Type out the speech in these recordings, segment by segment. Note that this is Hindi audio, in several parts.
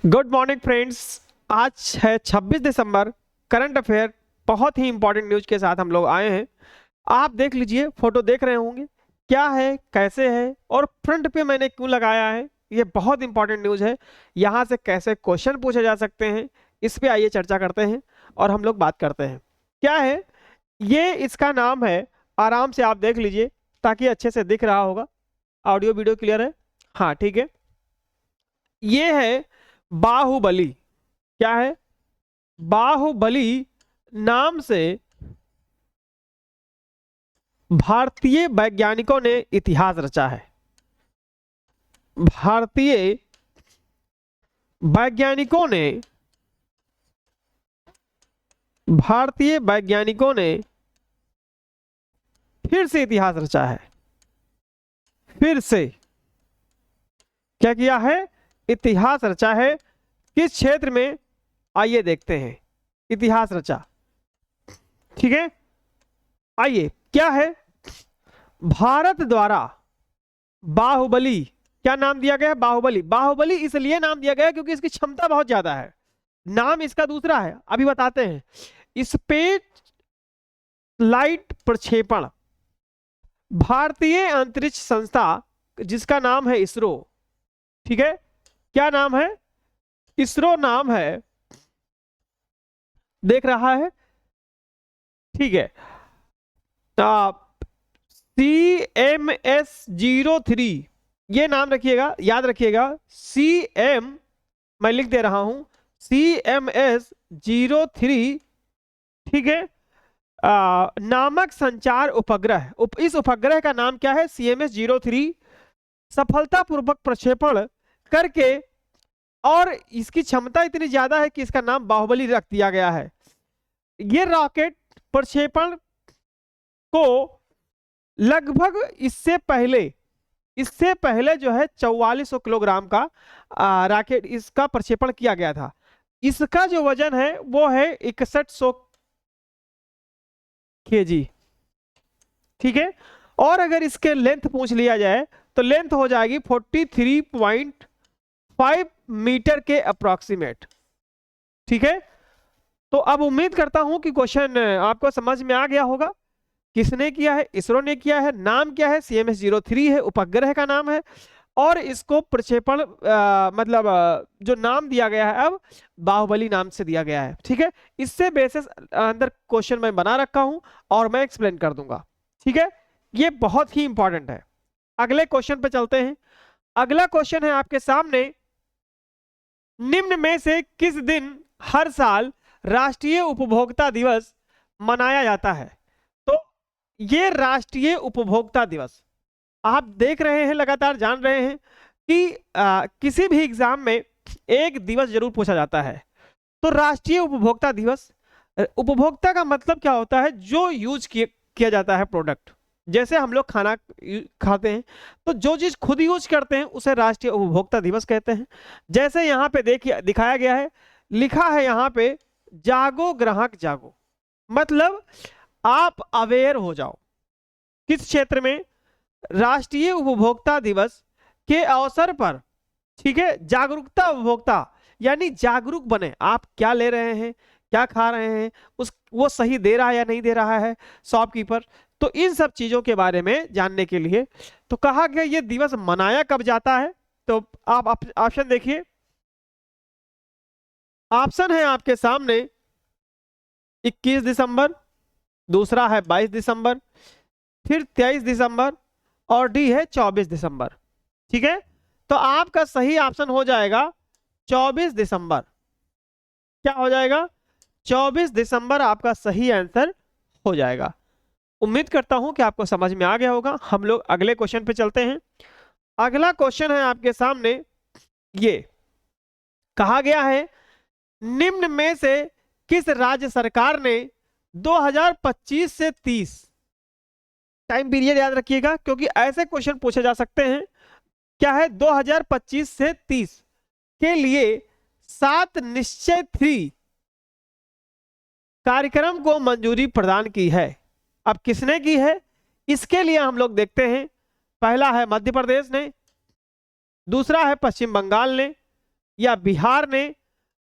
Good morning friends. आज है 26 दिसंबर। करंट अफेयर बहुत ही इंपॉर्टेंट न्यूज के साथ हम लोग आए हैं। आप देख लीजिए, फोटो देख रहे होंगे क्या है, कैसे है और फ्रंट पे मैंने क्यों लगाया है। ये बहुत इंपॉर्टेंट न्यूज है। यहाँ से कैसे क्वेश्चन पूछे जा सकते हैं, इस पे आइए चर्चा करते हैं और हम लोग बात करते हैं। क्या है ये, इसका नाम है, आराम से आप देख लीजिए ताकि अच्छे से दिख रहा होगा। ऑडियो वीडियो क्लियर है? हाँ ठीक है। ये है बाहुबली। क्या है? बाहुबली नाम से भारतीय वैज्ञानिकों ने इतिहास रचा है। भारतीय वैज्ञानिकों ने भारतीय वैज्ञानिकों ने फिर से इतिहास रचा है। फिर से क्या किया है? इतिहास रचा है। किस क्षेत्र में? आइए देखते हैं। इतिहास रचा, ठीक है। आइए, क्या है? भारत द्वारा बाहुबली, क्या नाम दिया गया है? बाहुबली। बाहुबली इसलिए नाम दिया गया है क्योंकि इसकी क्षमता बहुत ज्यादा है। नाम इसका दूसरा है, अभी बताते हैं। स्पेस लाइट प्रक्षेपण, भारतीय अंतरिक्ष संस्था जिसका नाम है इसरो, ठीक है। क्या नाम है? इसरो नाम है, देख रहा है, ठीक है। CMS-03, ये नाम रखिएगा, याद रखिएगा। CM, मैं लिख दे रहा हूं, CMS-03, ठीक है। नामक संचार उपग्रह, इस उपग्रह का नाम क्या है? CMS-03 सफलतापूर्वक प्रक्षेपण करके, और इसकी क्षमता इतनी ज्यादा है कि इसका नाम बाहुबली रख दिया गया है। ये रॉकेट प्रक्षेपण को लगभग इससे पहले जो है 4400 किलोग्राम का रॉकेट इसका प्रक्षेपण किया गया था। इसका जो वजन है वो है 6100 kg, ठीक है। और अगर इसके लेंथ पूछ लिया जाए तो लेंथ हो जाएगी 43.5 मीटर के अप्रोक्सीमेट, ठीक है। तो अब उम्मीद करता हूं कि क्वेश्चन आपको समझ में आ गया होगा। किसने किया है? इसरो ने किया है। नाम क्या है? CMS-03 है, उपग्रह का नाम है। और इसको प्रक्षेपण मतलब जो नाम दिया गया है अब बाहुबली नाम से दिया गया है, ठीक है। इससे बेसिस अंदर क्वेश्चन मैं बना रखा हूं और मैं एक्सप्लेन कर दूंगा, ठीक है। ये बहुत ही इंपॉर्टेंट है। अगले क्वेश्चन पे चलते हैं। अगला क्वेश्चन है आपके सामने, निम्न में से किस दिन हर साल राष्ट्रीय उपभोक्ता दिवस मनाया जाता है? तो ये राष्ट्रीय उपभोक्ता दिवस आप देख रहे हैं, लगातार जान रहे हैं कि किसी भी एग्जाम में एक दिवस जरूर पूछा जाता है। तो राष्ट्रीय उपभोक्ता दिवस, उपभोक्ता का मतलब क्या होता है? जो यूज किया जाता है प्रोडक्ट। जैसे हम लोग खाना खाते हैं तो जो चीज खुद यूज करते हैं उसे राष्ट्रीय उपभोक्ता दिवस कहते हैं। जैसे यहाँ पे देखिए दिखाया गया है, लिखा है यहाँ पे, जागो ग्राहक जागो। मतलब आप अवेयर हो जाओ। किस क्षेत्र में? राष्ट्रीय उपभोक्ता दिवस के अवसर पर, ठीक है। जागरूकता उपभोक्ता, यानी जागरूक बने। आप क्या ले रहे हैं, क्या खा रहे हैं, वो सही दे रहा है या नहीं दे रहा है शॉपकीपर। तो इन सब चीजों के बारे में जानने के लिए तो कहा गया ये दिवस मनाया कब जाता है। तो आप ऑप्शन देखिए। ऑप्शन है आपके सामने 21 दिसंबर, दूसरा है 22 दिसंबर, फिर 23 दिसंबर और डी है 24 दिसंबर, ठीक है। तो आपका सही ऑप्शन हो जाएगा 24 दिसंबर। क्या हो जाएगा? 24 दिसंबर आपका सही आंसर हो जाएगा। उम्मीद करता हूं कि आपको समझ में आ गया होगा। हम लोग अगले क्वेश्चन पे चलते हैं। अगला क्वेश्चन है आपके सामने, ये कहा गया है, निम्न में से किस राज्य सरकार ने 2025 से 30, टाइम पीरियड याद रखिएगा क्योंकि ऐसे क्वेश्चन पूछे जा सकते हैं। क्या है? 2025 से 30 के लिए 7 निश्चय 3 कार्यक्रम को मंजूरी प्रदान की है। अब किसने की है? इसके लिए हम लोग देखते हैं। पहला है मध्य प्रदेश ने, दूसरा है पश्चिम बंगाल ने, या बिहार ने,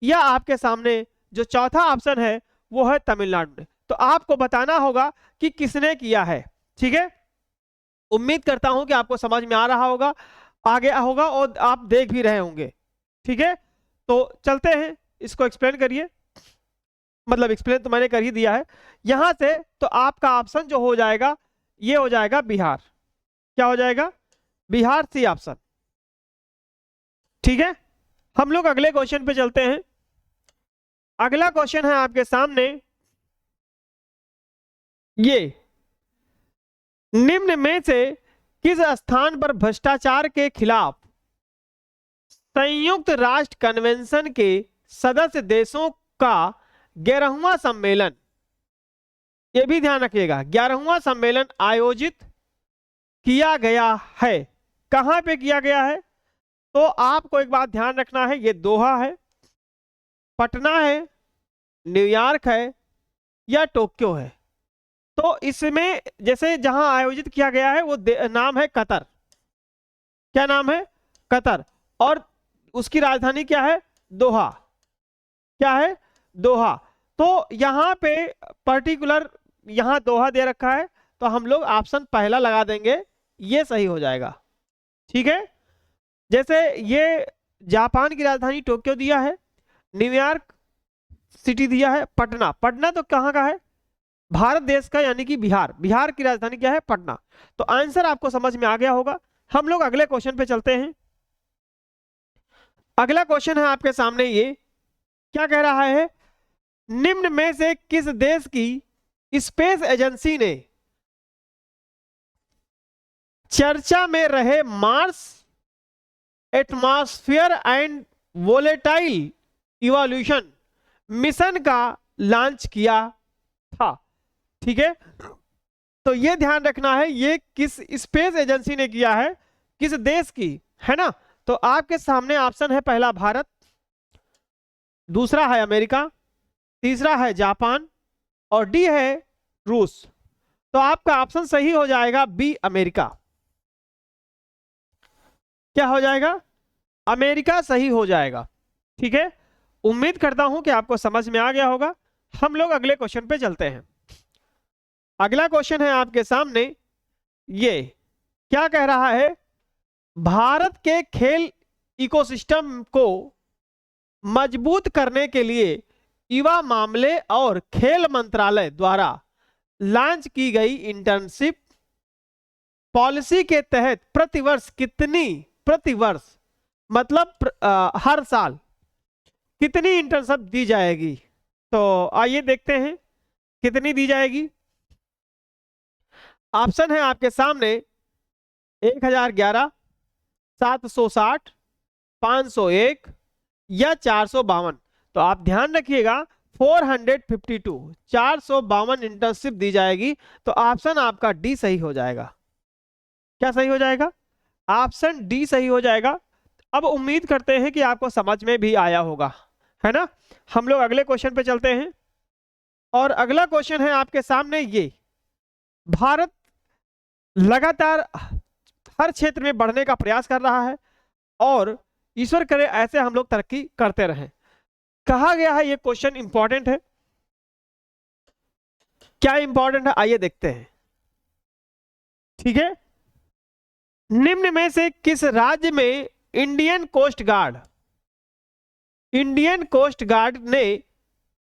या आपके सामने जो चौथा ऑप्शन है वो है तमिलनाडु ने। तो आपको बताना होगा कि किसने किया है। ठीक है, उम्मीद करता हूं कि आपको समझ में आ रहा होगा, आ गया होगा और आप देख भी रहे होंगे। ठीक है, तो चलते हैं, इसको एक्सप्लेन करिए। मतलब एक्सप्लेन तो मैंने कर ही दिया है यहां से। तो आपका ऑप्शन जो हो जाएगा ये हो जाएगा बिहार। क्या हो जाएगा? Bihar, C option. ठीक है, हम लोग अगले क्वेश्चन पे चलते हैं। अगला क्वेश्चन है आपके सामने ये, निम्न में से किस स्थान पर भ्रष्टाचार के खिलाफ संयुक्त राष्ट्र कन्वेंशन के सदस्य देशों का 11वां सम्मेलन, यह भी ध्यान रखिएगा, 11वां सम्मेलन आयोजित किया गया है? कहां पे किया गया है? तो आपको एक बात ध्यान रखना है, ये दोहा है, पटना है, न्यूयॉर्क है, या टोक्यो है। तो इसमें जैसे जहां आयोजित किया गया है वो नाम है कतर। क्या नाम है? कतर। और उसकी राजधानी क्या है? दोहा। क्या है? दोहा। तो यहां पे पर्टिकुलर यहां दोहा दे रखा है, तो हम लोग ऑप्शन पहला लगा देंगे, ये सही हो जाएगा। ठीक है, जैसे ये जापान की राजधानी टोक्यो दिया है, न्यूयॉर्क सिटी दिया है, पटना, पटना तो कहां का है? भारत देश का, यानी कि बिहार, बिहार की राजधानी क्या है? पटना। तो आंसर आपको समझ में आ गया होगा। हम लोग अगले क्वेश्चन पे चलते हैं। अगला क्वेश्चन है आपके सामने ये, क्या कह रहा है? निम्न में से किस देश की स्पेस एजेंसी ने चर्चा में रहे Mars atmosphere and volatile evolution mission का लॉन्च किया था? ठीक है, तो ये ध्यान रखना है, ये किस स्पेस एजेंसी ने किया है, किस देश की, है ना? तो आपके सामने ऑप्शन है, पहला भारत, दूसरा है अमेरिका, तीसरा है जापान, और डी है रूस। तो आपका ऑप्शन सही हो जाएगा बी, अमेरिका। क्या हो जाएगा? अमेरिका सही हो जाएगा। ठीक है, उम्मीद करता हूं कि आपको समझ में आ गया होगा। हम लोग अगले क्वेश्चन पे चलते हैं। अगला क्वेश्चन है आपके सामने ये, क्या कह रहा है? भारत के खेल इकोसिस्टम को मजबूत करने के लिए युवा मामले और खेल मंत्रालय द्वारा लॉन्च की गई इंटर्नशिप पॉलिसी के तहत प्रतिवर्ष कितनी, प्रतिवर्ष मतलब हर साल कितनी इंटर्नशिप दी जाएगी? तो आइए देखते हैं कितनी दी जाएगी। ऑप्शन है आपके सामने 1011, 760, 501 या 452। तो आप ध्यान रखिएगा 452, 452 इंटर्नशिप दी जाएगी। तो ऑप्शन आपका डी सही हो जाएगा। क्या सही हो जाएगा? ऑप्शन डी सही हो जाएगा। अब उम्मीद करते हैं कि आपको समझ में भी आया होगा, है ना? हम लोग अगले क्वेश्चन पे चलते हैं। और अगला क्वेश्चन है आपके सामने ये, भारत लगातार हर क्षेत्र में बढ़ने का प्रयास कर रहा है और ईश्वर करे ऐसे हम लोग तरक्की करते रहें। कहा गया है, ये क्वेश्चन इंपॉर्टेंट है। क्या इंपॉर्टेंट है? आइए देखते हैं। ठीक है, निम्न में से किस राज्य में Indian Coast Guard, Indian Coast Guard ने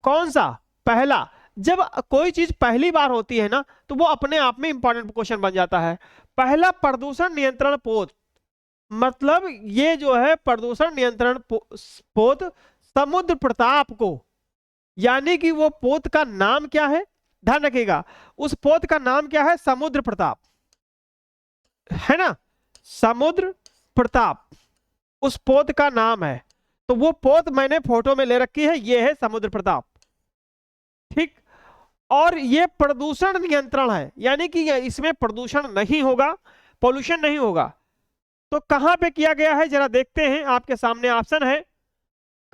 कौन सा पहला, जब कोई चीज पहली बार होती है ना तो वो अपने आप में इंपॉर्टेंट क्वेश्चन बन जाता है। पहला प्रदूषण नियंत्रण पोत, मतलब ये जो है प्रदूषण नियंत्रण पोत समुद्र प्रताप को, यानी कि वो पोत का नाम क्या है? ध्यान रखिएगा, उस पोत का नाम क्या है? समुद्र प्रताप, है ना? समुद्र प्रताप उस पोत का नाम है। तो वो पोत मैंने फोटो में ले रखी है, ये है समुद्र प्रताप। ठीक, और ये प्रदूषण नियंत्रण है, यानी कि इसमें प्रदूषण नहीं होगा, पोल्यूशन नहीं होगा। तो कहां पे किया गया है जरा देखते हैं। आपके सामने ऑप्शन है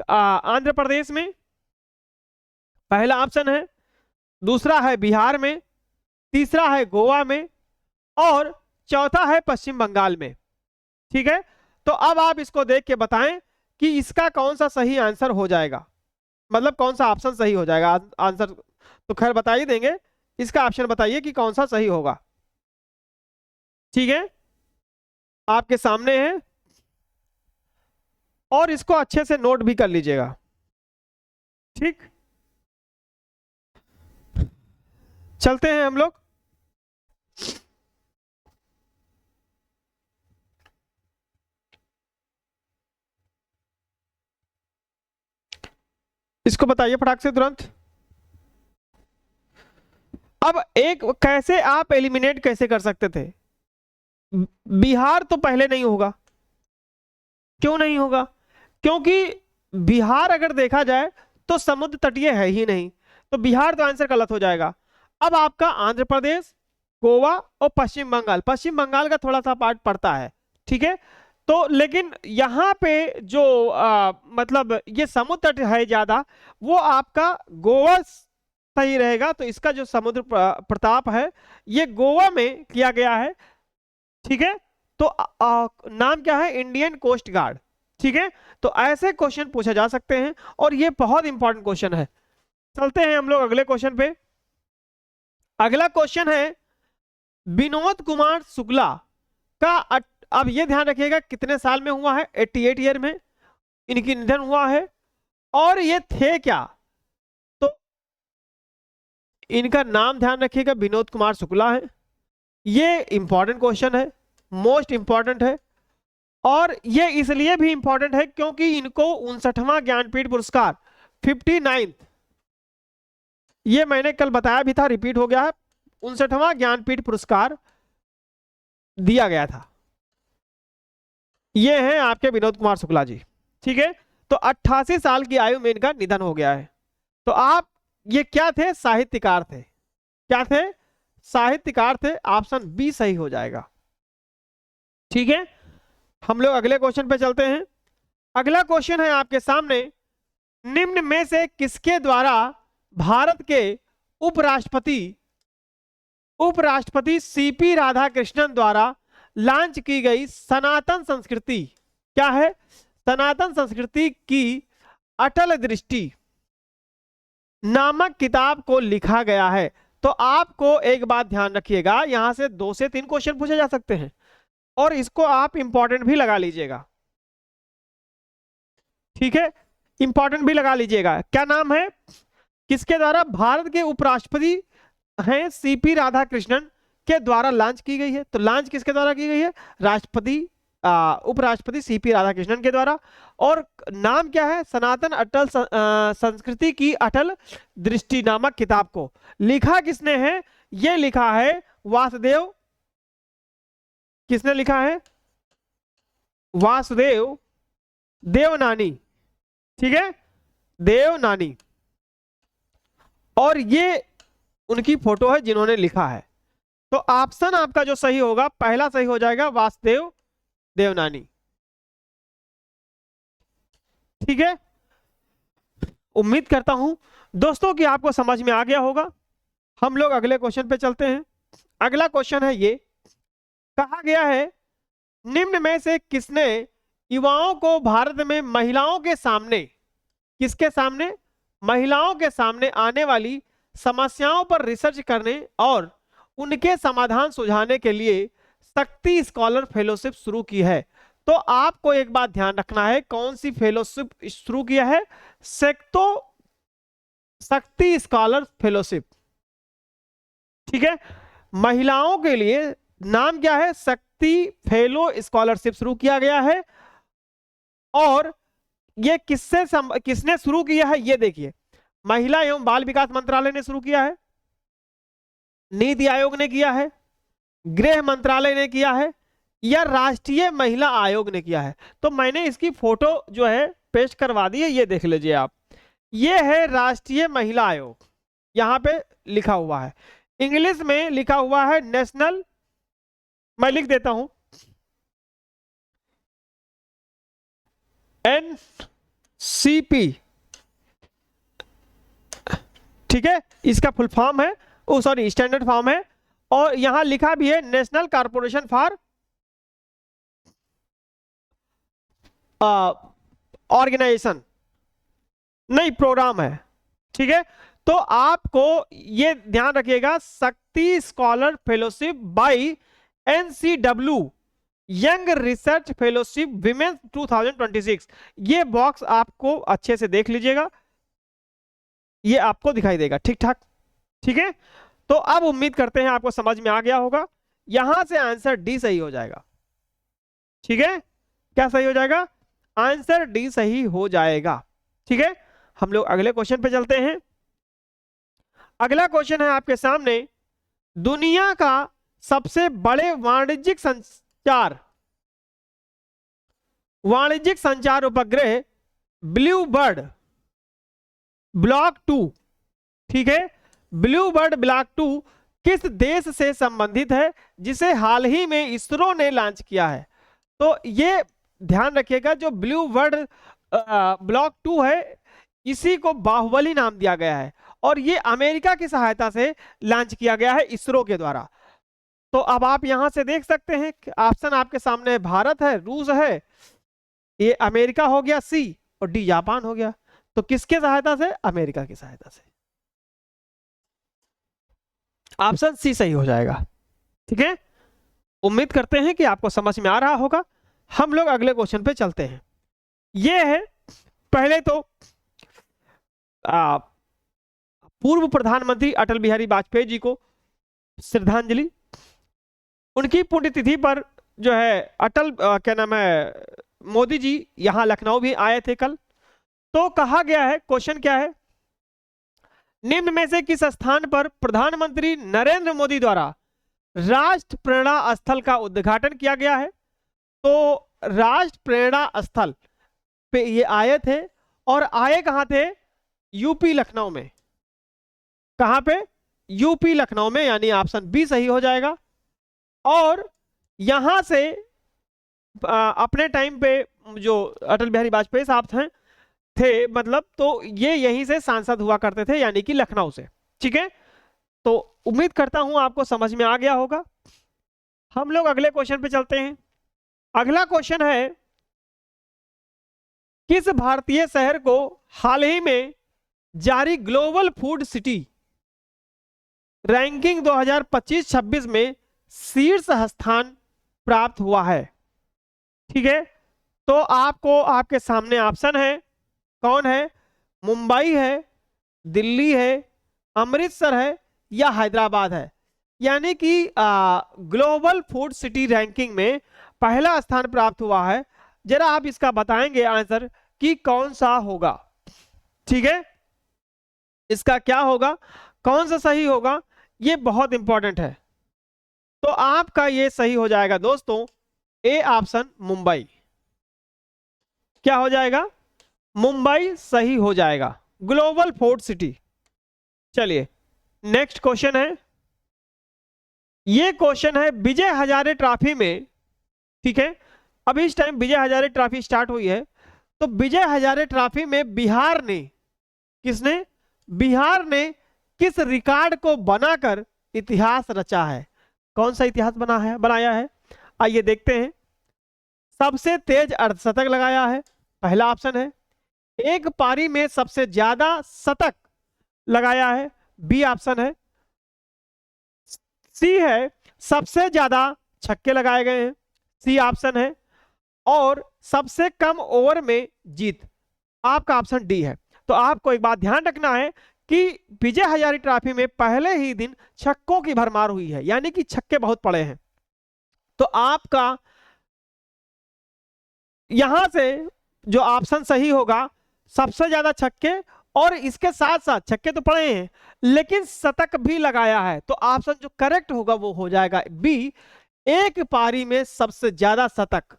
आंध्र प्रदेश में, पहला ऑप्शन है, दूसरा है बिहार में, तीसरा है गोवा में, और चौथा है पश्चिम बंगाल में। ठीक है, तो अब आप इसको देख के बताएं कि इसका कौन सा सही आंसर हो जाएगा, मतलब कौन सा ऑप्शन सही हो जाएगा आंसर। तो खैर बता ही देंगे, इसका ऑप्शन बताइए कि कौन सा सही होगा। ठीक है, आपके सामने है और इसको अच्छे से नोट भी कर लीजिएगा। ठीक, चलते हैं हम लोग। इसको बताइए फटाक से तुरंत। अब एक कैसे आप एलिमिनेट कैसे कर सकते थे? बिहार तो पहले नहीं होगा। क्यों नहीं होगा? क्योंकि बिहार अगर देखा जाए तो समुद्र तटीय है ही नहीं, तो बिहार तो आंसर गलत हो जाएगा। अब आपका आंध्र प्रदेश, गोवा और पश्चिम बंगाल, पश्चिम बंगाल का थोड़ा सा पार्ट पड़ता है। ठीक है, तो लेकिन यहाँ पे जो मतलब ये समुद्र तट है ज्यादा, वो आपका गोवा सही रहेगा। तो इसका जो समुद्र प्रताप है ये गोवा में किया गया है। ठीक है, तो नाम क्या है? Indian Coast Guard. ठीक है, तो ऐसे क्वेश्चन पूछे जा सकते हैं और ये बहुत इंपॉर्टेंट क्वेश्चन है। चलते हैं हम लोग अगले क्वेश्चन पे। अगला क्वेश्चन है विनोद कुमार शुक्ला का अब ये ध्यान रखिएगा कितने साल में हुआ है? 88 ईयर में इनकी निधन हुआ है। और ये थे क्या? तो इनका नाम ध्यान रखिएगा, विनोद कुमार शुक्ला है। ये इंपॉर्टेंट क्वेश्चन है, मोस्ट इंपॉर्टेंट है। और ये इसलिए भी इंपॉर्टेंट है क्योंकि इनको 59वां ज्ञानपीठ पुरस्कार 59th, ये मैंने कल बताया भी था, रिपीट हो गया है, 59वां ज्ञानपीठ पुरस्कार दिया गया था। ये हैं आपके विनोद कुमार शुक्ला जी। ठीक है, तो 88 साल की आयु में इनका निधन हो गया है। तो आप ये क्या थे? साहित्यकार थे। क्या थे? साहित्यकार थे। ऑप्शन बी सही हो जाएगा। ठीक है, हम लोग अगले क्वेश्चन पे चलते हैं। अगला क्वेश्चन है आपके सामने, निम्न में से किसके द्वारा भारत के उपराष्ट्रपति सीपी राधाकृष्णन द्वारा लॉन्च की गई सनातन संस्कृति, क्या है? सनातन संस्कृति की अटल दृष्टि नामक किताब को लिखा गया है। तो आपको एक बात ध्यान रखिएगा, यहां से 2 से 3 क्वेश्चन पूछे जा सकते हैं और इसको आप इंपॉर्टेंट भी लगा लीजिएगा। ठीक है, इंपॉर्टेंट भी लगा लीजिएगा। क्या नाम है? किसके द्वारा? भारत के उपराष्ट्रपति हैं सीपी राधाकृष्णन के द्वारा लॉन्च की गई है। तो लॉन्च किसके द्वारा की गई है? राष्ट्रपति उपराष्ट्रपति सीपी राधाकृष्णन के द्वारा। और नाम क्या है? सनातन अटल संस्कृति की अटल दृष्टि नामक किताब को लिखा किसने है? ये लिखा है वासुदेव। किसने लिखा है? वासुदेव देवनानी। ठीक है, देवनानी। और ये उनकी फोटो है जिन्होंने लिखा है। तो ऑप्शन आपका जो सही होगा, पहला सही हो जाएगा, वासुदेव देवनानी। ठीक है, उम्मीद करता हूं दोस्तों कि आपको समझ में आ गया होगा। हम लोग अगले क्वेश्चन पे चलते हैं। अगला क्वेश्चन है ये, कहा गया है निम्न में से किसने युवाओं को भारत में महिलाओं के सामने, किसके सामने? महिलाओं के सामने आने वाली समस्याओं पर रिसर्च करने और उनके समाधान सुझाने के लिए शक्ति स्कॉलर फेलोशिप शुरू की है। तो आपको एक बात ध्यान रखना है, कौन सी फेलोशिप शुरू किया है? शक्ति स्कॉलर फेलोशिप। ठीक है, महिलाओं के लिए नाम क्या है? शक्ति फेलो स्कॉलरशिप शुरू किया गया है। और ये किसने शुरू किया है? ये देखिए, महिला एवं बाल विकास मंत्रालय ने शुरू किया है, नीति आयोग ने किया है, गृह मंत्रालय ने किया है, या राष्ट्रीय महिला आयोग ने किया है। तो मैंने इसकी फोटो जो है पेस्ट करवा दी है, ये देख लीजिए आप। ये है राष्ट्रीय महिला आयोग, यहां पे लिखा हुआ है, इंग्लिश में लिखा हुआ है नेशनल, मैं लिख देता हूं, NCP। ठीक है, इसका फुल फॉर्म है, ओ सॉरी स्टैंडर्ड फॉर्म है। और यहां लिखा भी है नेशनल कॉर्पोरेशन फॉर ऑर्गेनाइजेशन नहीं, प्रोग्राम है। ठीक है, तो आपको ये ध्यान रखिएगा, Shakti scholar fellowship by NCW young research fellowship women 2026, ये बॉक्स आपको अच्छे से देख लीजिएगा, ये आपको दिखाई देगा ठीक ठाक। ठीक है, तो अब उम्मीद करते हैं आपको समझ में आ गया होगा। यहां से आंसर डी सही हो जाएगा। ठीक है, क्या सही हो जाएगा? आंसर डी सही हो जाएगा। ठीक है, हम लोग अगले क्वेश्चन पे चलते हैं। अगला क्वेश्चन है आपके सामने, दुनिया का सबसे बड़े वाणिज्यिक संचार उपग्रह ब्लू बर्ड ब्लॉक 2, ठीक है, ब्लू बर्ड ब्लॉक 2 किस देश से संबंधित है, जिसे हाल ही में इसरो ने लॉन्च किया है? तो ये ध्यान रखिएगा, जो ब्लू बर्ड ब्लॉक 2 है, इसी को बाहुबली नाम दिया गया है और ये अमेरिका की सहायता से लॉन्च किया गया है इसरो के द्वारा। तो अब आप यहां से देख सकते हैं, ऑप्शन आपके सामने, भारत है, रूस है, ये अमेरिका हो गया सी, और डी जापान हो गया। तो किसके सहायता से? अमेरिका की सहायता से। ऑप्शन सी सही हो जाएगा। ठीक है, उम्मीद करते हैं कि आपको समझ में आ रहा होगा। हम लोग अगले क्वेश्चन पे चलते हैं। ये है, पहले तो पूर्व प्रधानमंत्री अटल बिहारी वाजपेयी जी को श्रद्धांजलि। उनकी पुण्यतिथि पर जो है अटल क्या नाम है, मोदी जी यहां लखनऊ भी आए थे कल। तो कहा गया है, क्वेश्चन क्या है, निम्न में से किस स्थान पर प्रधानमंत्री नरेंद्र मोदी द्वारा राष्ट्र प्रेरणा स्थल का उद्घाटन किया गया है? तो राष्ट्र प्रेरणा स्थल पे ये आए थे, और आए कहां थे? यूपी लखनऊ में। कहां पे? यूपी लखनऊ में, यानी ऑप्शन बी सही हो जाएगा। और यहां से अपने टाइम पे जो अटल बिहारी वाजपेयी साहब थे मतलब, तो ये यहीं से सांसद हुआ करते थे, यानी कि लखनऊ से। ठीक है, तो उम्मीद करता हूं आपको समझ में आ गया होगा। हम लोग अगले क्वेश्चन पे चलते हैं। अगला क्वेश्चन है, किस भारतीय शहर को हाल ही में जारी ग्लोबल फूड सिटी रैंकिंग 2025-26 में शीर्ष स्थान प्राप्त हुआ है? ठीक है, तो आपको आपके सामने ऑप्शन है, कौन है? मुंबई है, दिल्ली है, अमृतसर है, या हैदराबाद है। यानी कि ग्लोबल फूड सिटी रैंकिंग में पहला स्थान प्राप्त हुआ है। जरा आप इसका बताएंगे आंसर कि कौन सा होगा। ठीक है, इसका क्या होगा, कौन सा सही होगा, ये बहुत इंपॉर्टेंट है। तो आपका ये सही हो जाएगा दोस्तों, ए ऑप्शन मुंबई। क्या हो जाएगा? मुंबई सही हो जाएगा, ग्लोबल फूड सिटी। चलिए नेक्स्ट क्वेश्चन है, ये क्वेश्चन है विजय हजारे ट्रॉफी में। ठीक है, अभी इस time Vijay Hazare trophy start हुई है, तो विजय हजारे ट्रॉफी में बिहार ने, किसने? बिहार ने किस रिकॉर्ड को बनाकर इतिहास रचा है? कौन सा इतिहास बनाया है? आइए देखते हैं। सबसे तेज अर्धशतक लगाया है, पहला ऑप्शन है। एक पारी में सबसे ज्यादा शतक लगाया है, बी ऑप्शन है। सी है, सबसे ज्यादा छक्के लगाए गए हैं, सी ऑप्शन है। और सबसे कम ओवर में जीत, आपका ऑप्शन डी है। तो आपको एक बात ध्यान रखना है कि विजय हजारे ट्रॉफी में पहले ही दिन छक्कों की भरमार हुई है, यानी कि छक्के बहुत पड़े हैं। तो आपका यहां से जो ऑप्शन सही होगा, सबसे ज्यादा छक्के, और इसके साथ साथ छक्के तो पड़े हैं लेकिन शतक भी लगाया है। तो ऑप्शन जो करेक्ट होगा वो हो जाएगा बी, एक पारी में सबसे ज्यादा शतक।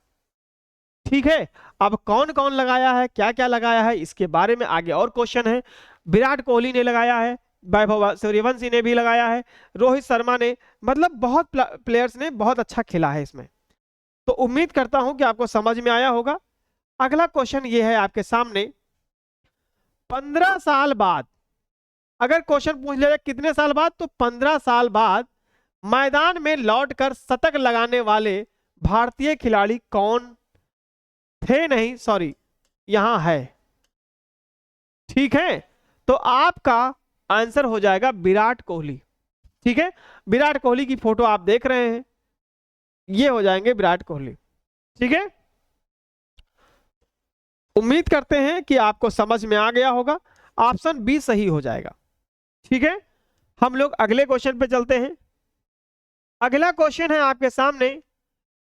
ठीक है, अब कौन कौन लगाया है, क्या क्या लगाया है, इसके बारे में आगे और क्वेश्चन है। विराट कोहली ने लगाया है, वैभव सूर्यवंशी ने भी लगाया है, रोहित शर्मा ने, मतलब बहुत प्लेयर्स ने बहुत अच्छा खेला है इसमें। तो उम्मीद करता हूं कि आपको समझ में आया होगा। अगला क्वेश्चन ये है आपके सामने, 15 साल बाद, अगर क्वेश्चन पूछ लिया कितने साल बाद, तो 15 साल बाद मैदान में लौटकर शतक लगाने वाले भारतीय खिलाड़ी कौन थे? नहीं सॉरी, यहां है। ठीक है, तो आपका आंसर हो जाएगा विराट कोहली। ठीक है, विराट कोहली की फोटो आप देख रहे हैं, ये हो जाएंगे विराट कोहली। ठीक है, उम्मीद करते हैं कि आपको समझ में आ गया होगा। ऑप्शन बी सही हो जाएगा। ठीक है, हम लोग अगले क्वेश्चन पे चलते हैं। अगला क्वेश्चन है आपके सामने,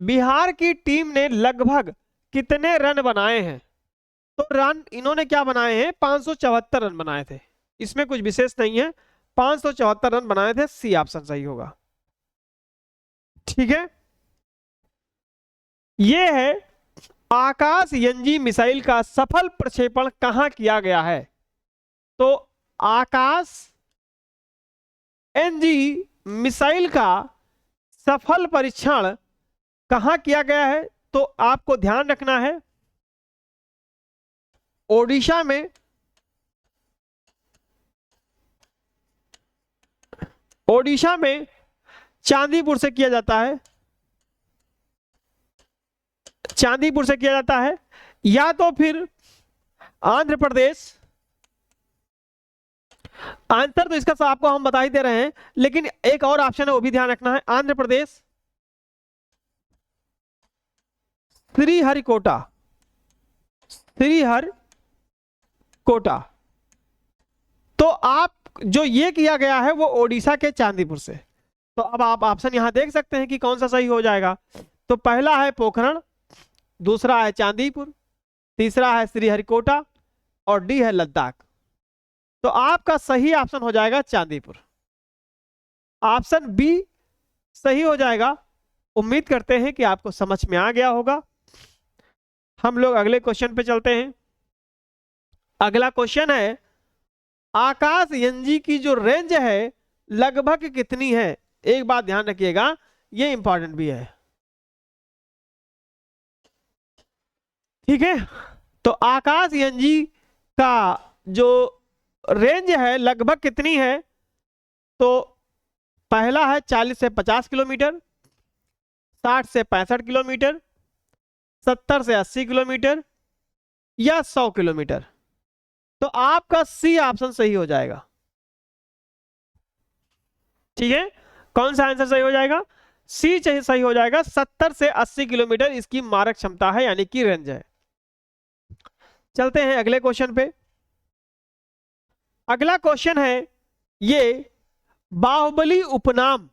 बिहार की टीम ने लगभग कितने रन बनाए हैं? तो रन इन्होंने क्या बनाए हैं, 574 रन बनाए थे। इसमें कुछ विशेष नहीं है, 574 रन बनाए थे। सी ऑप्शन सही होगा। ठीक है, ये है आकाश एनजी मिसाइल का सफल प्रक्षेपण कहां किया गया है? तो आकाश एनजी मिसाइल का सफल परीक्षण कहां किया गया है? तो आपको ध्यान रखना है, ओडिशा में, ओडिशा में चांदीपुर से किया जाता है, चांदीपुर से किया जाता है, या तो फिर आंध्र प्रदेश। आंसर तो इसका आपको हम बता ही दे रहे हैं, लेकिन एक और ऑप्शन है वो भी ध्यान रखना है, आंध्र प्रदेश, श्रीहरिकोटा, श्रीहरिकोटा। तो आप जो ये किया गया है वो ओडिशा के चांदीपुर से। तो अब आप ऑप्शन यहां देख सकते हैं कि कौन सा सही हो जाएगा। तो पहला है पोखरण, दूसरा है चांदीपुर, तीसरा है श्रीहरिकोटा, और डी है लद्दाख। तो आपका सही ऑप्शन हो जाएगा चांदीपुर। ऑप्शन बी सही हो जाएगा। उम्मीद करते हैं कि आपको समझ में आ गया होगा। हम लोग अगले क्वेश्चन पे चलते हैं। अगला क्वेश्चन है, आकाश एनजी की जो रेंज है लगभग कितनी है? एक बात ध्यान रखिएगा, ये इंपॉर्टेंट भी है। ठीक है, तो आकाश एनजी का जो रेंज है लगभग कितनी है? तो पहला है 40 से 50 किलोमीटर, 60 से 65 किलोमीटर, 70 से 80 किलोमीटर, या 100 किलोमीटर। तो आपका सी ऑप्शन सही हो जाएगा। ठीक है, कौन सा आंसर सही हो जाएगा? सी सही हो जाएगा। 70 से 80 किलोमीटर इसकी मारक क्षमता है, यानी कि रेंज है। चलते हैं अगले क्वेश्चन पे। अगला क्वेश्चन है, ये बाहुबली उपनाम,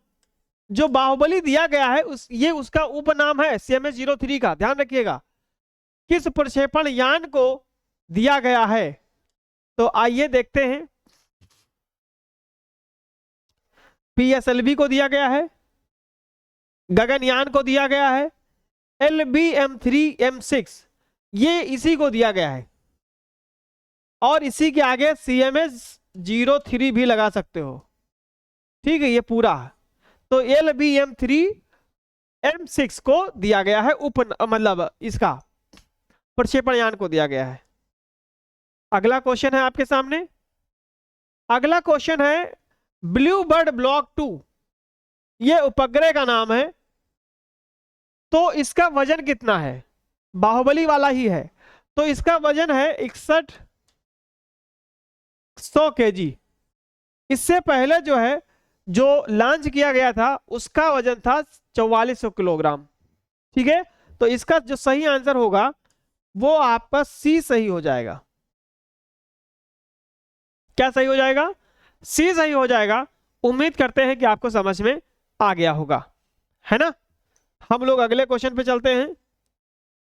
जो बाहुबली दिया गया है ये उसका उपनाम है CMS-03 का। ध्यान रखिएगा, किस प्रक्षेपण यान को दिया गया है? तो आइए देखते हैं। PSLV को दिया गया है, गगनयान को दिया गया है, LBM-3M6 ये इसी को दिया गया है, और इसी के आगे CMS-03 भी लगा सकते हो। ठीक है, ये पूरा। तो LBM-3M6 को दिया गया है, मतलब इसका प्रक्षेपण यान को दिया गया है। अगला क्वेश्चन है आपके सामने। अगला क्वेश्चन है, ब्लू बर्ड ब्लॉक 2 ये उपग्रह का नाम है। तो इसका वजन कितना है? बाहुबली वाला ही है, तो इसका वजन है 6100 kg। इससे पहले जो है, जो लॉन्च किया गया था उसका वजन था 4400 किलोग्राम। ठीक है, तो इसका जो सही आंसर होगा वो आपका सी सही हो जाएगा। क्या सही हो जाएगा? सी सही हो जाएगा। उम्मीद करते हैं कि आपको समझ में आ गया होगा, है ना। हम लोग अगले क्वेश्चन पे चलते हैं।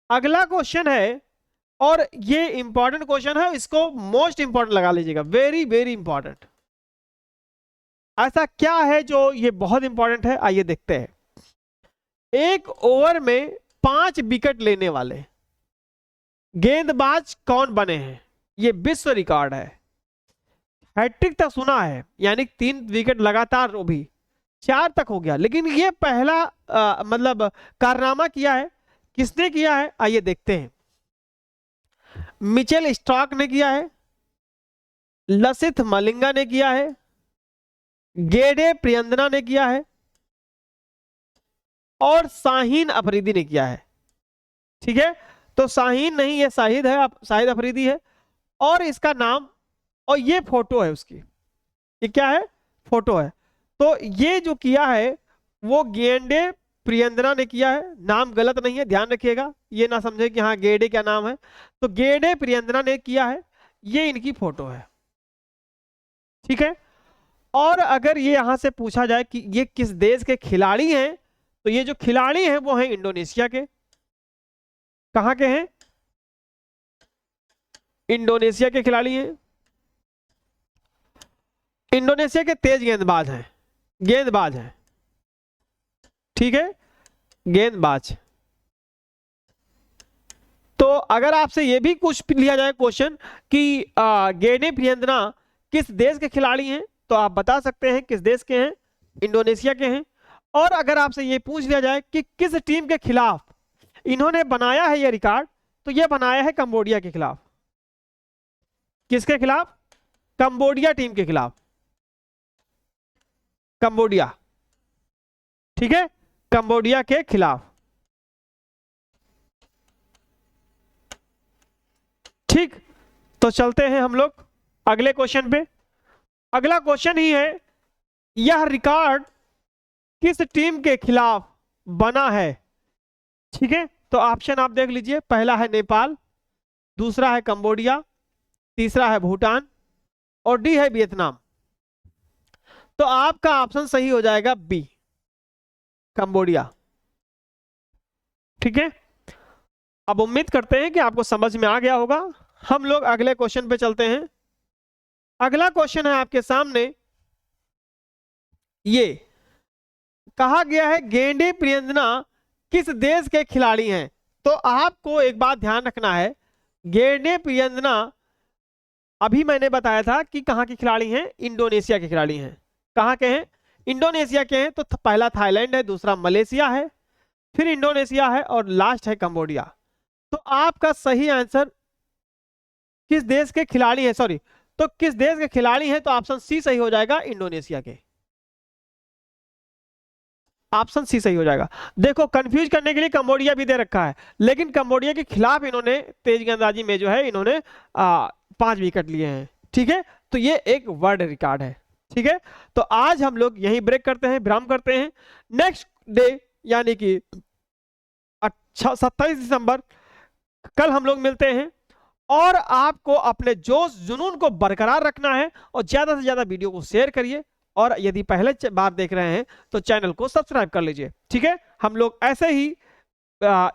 अगला क्वेश्चन है, और ये इंपॉर्टेंट क्वेश्चन है, इसको मोस्ट इंपॉर्टेंट लगा लीजिएगा, वेरी वेरी इंपॉर्टेंट। ऐसा क्या है जो ये बहुत इंपॉर्टेंट है? आइए देखते हैं। एक ओवर में 5 विकेट लेने वाले गेंदबाज कौन बने हैं? ये विश्व रिकॉर्ड है। हैट्रिक तक सुना है, यानी 3 विकेट लगातार, वो भी 4 तक हो गया, लेकिन ये पहला मतलब कारनामा किया है। किसने किया है? आइए देखते हैं। मिचेल स्टार्क ने किया है, लसिथ मलिंगा ने किया है, गेडे प्रियंदना ने किया है, और शाहीन अफरीदी ने किया है। ठीक है, तो शाहीन नहीं, ये शाहिद है, शाहिद अफरीदी है। और इसका नाम, और ये फोटो है उसकी, ये क्या है, फोटो है। तो ये जो किया है वो गेंडे प्रियंदना ने किया है। नाम गलत नहीं है, ध्यान रखिएगा, ये ना समझे कि हाँ गेंडे क्या नाम है। तो गेंडे प्रियंदना ने किया है, ये इनकी फोटो है, ठीक है। और अगर ये यहां से पूछा जाए कि ये किस देश के खिलाड़ी हैं, तो ये जो खिलाड़ी हैं वो हैं इंडोनेशिया के। कहां के हैं, इंडोनेशिया के खिलाड़ी हैं। इंडोनेशिया के तेज गेंदबाज हैं, गेंदबाज हैं, ठीक है, गेंदबाज। तो अगर आपसे ये भी कुछ लिया जाए क्वेश्चन कि गेंडे प्रियंदना किस देश के खिलाड़ी हैं, तो आप बता सकते हैं किस देश के हैं, इंडोनेशिया के हैं। और अगर आपसे ये पूछ लिया जाए कि किस टीम के खिलाफ इन्होंने बनाया है ये रिकॉर्ड, तो ये बनाया है कंबोडिया के खिलाफ। किसके खिलाफ, कंबोडिया टीम के खिलाफ, कंबोडिया, ठीक है, कंबोडिया के खिलाफ। ठीक, तो चलते हैं हम लोग अगले क्वेश्चन पे। अगला क्वेश्चन ही है, यह रिकॉर्ड किस टीम के खिलाफ बना है, ठीक है। तो ऑप्शन आप देख लीजिए, पहला है नेपाल, दूसरा है कंबोडिया, तीसरा है भूटान, और डी है वियतनाम। तो आपका ऑप्शन सही हो जाएगा बी, कंबोडिया, ठीक है। अब उम्मीद करते हैं कि आपको समझ में आ गया होगा। हम लोग अगले क्वेश्चन पे चलते हैं। अगला क्वेश्चन है आपके सामने, ये कहा गया है गेंडे प्रियंदना किस देश के खिलाड़ी हैं। तो आपको एक बात ध्यान रखना है, गेंडे प्रियंदना अभी मैंने बताया था कि कहां के खिलाड़ी हैं, इंडोनेशिया के खिलाड़ी हैं। कहां के हैं, इंडोनेशिया के हैं। तो पहला थाईलैंड है, दूसरा मलेशिया है, फिर इंडोनेशिया है, और लास्ट है कंबोडिया। तो आपका सही आंसर किस देश के खिलाड़ी है, सॉरी, तो किस देश के खिलाड़ी हैं, तो ऑप्शन सी सही हो जाएगा, इंडोनेशिया के। ऑप्शन सी सही हो जाएगा। देखो कंफ्यूज करने के लिए कंबोडिया भी दे रखा है, लेकिन कंबोडिया के खिलाफ इन्होंने तेज गेंदबाजी में जो है इन्होंने 5 विकेट लिए हैं, ठीक है। तो ये एक वर्ल्ड रिकॉर्ड है, ठीक है। तो आज हम लोग यही ब्रेक करते हैं, विराम करते हैं। नेक्स्ट डे यानी कि 27 दिसंबर कल हम लोग मिलते हैं। और आपको अपने जोश जुनून को बरकरार रखना है, और ज्यादा से ज्यादा वीडियो को शेयर करिए। और यदि पहले बार देख रहे हैं तो चैनल को सब्सक्राइब कर लीजिए, ठीक है। हम लोग ऐसे ही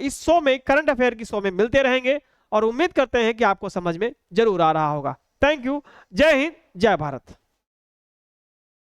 इस शो में, करंट अफेयर की शो में मिलते रहेंगे, और उम्मीद करते हैं कि आपको समझ में जरूर आ रहा होगा। थैंक यू, जय हिंद, जय भारत।